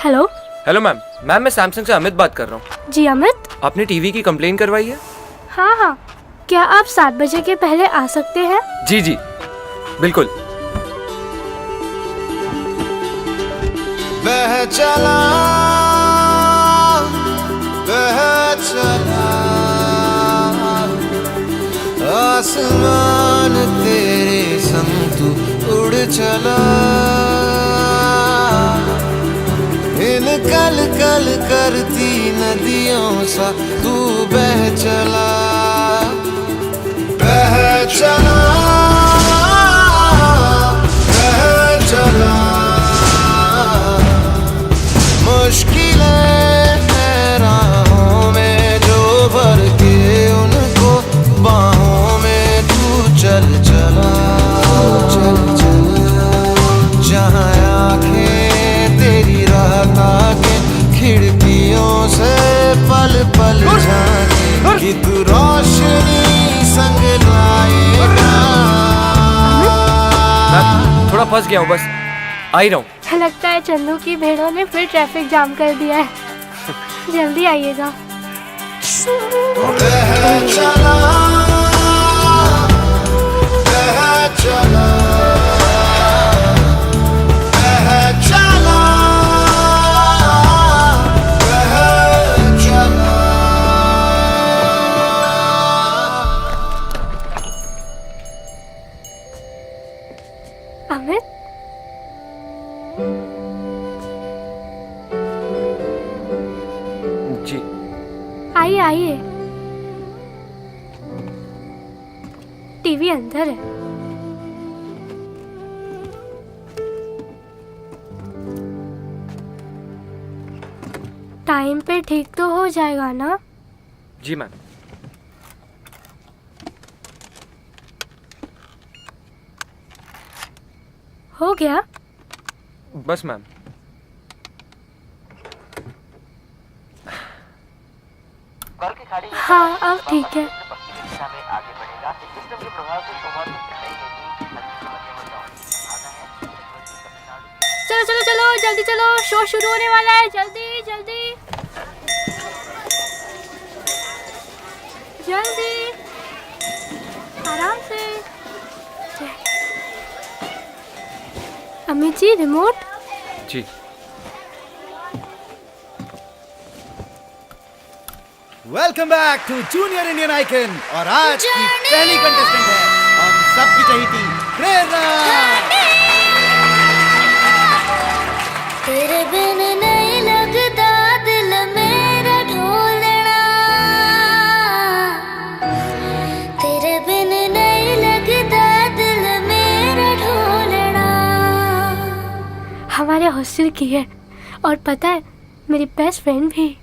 Hello. Hello ma'am. Ma'am मैं Samsung से अमित बात कर रहा हूँ। जी अमित। आपने टीवी की कंप्लेन करवाई है? हाँ हाँ, क्या आप 7 बजे के पहले आ सकते हैं? जी जी बिल्कुल। बह चला आसमान तेरे संग तू उड़ चला, इन कल कल करती नदियों सा तू बह चला, बह चला, बह चला। मुश्किलें हैं राहों में जो भर के उनको बाहों में तू चल चला, चल चला। जहाँ आँखें तेरी राह ताके खिड़कियों से पल पल झांके कि तू रोशनी संग लाएगा। मैम थोड़ा फंस गया हूँ, बस आ ही रहा हूँ। लगता है चंदू की भेड़ों ने फिर ट्रैफिक जाम कर दिया है। जल्दी आइएगा। बह चला, बह चला, बह चला, बह चला। अमित, जी आइए आइए। टीवी अंदर है। टाइम पे ठीक तो हो जाएगा ना? जी मैम। हो गया? बस मैम। हाँ अब ठीक है। चलो चलो चलो जल्दी चलो, शो शुरू होने वाला है। जल्दी जल्दी जल्दी, आराम से। अमित जी रिमोट। जी welcome back to junior Indian icon. और आज की पहली कंटेस्टेंट है हम सबकी चहेती प्रेरणा। तेरे बिन नहीं लगता दिल मेरा ढोलना, तेरे बिन नहीं लगता दिल मेरा ढोलना। हमारे हॉस्टल की है और पता है मेरी बेस्ट फ्रेंड भी।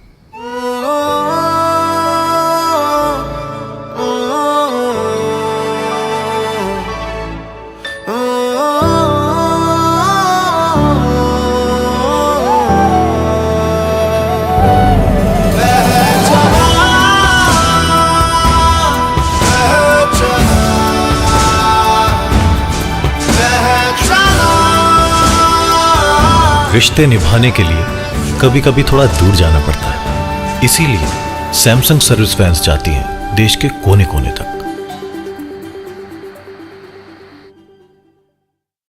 रिश्ते निभाने के लिए कभी कभी थोड़ा दूर जाना पड़ता है, इसीलिए सैमसंग सर्विस वैन्स जाती हैं देश के कोने कोने तक।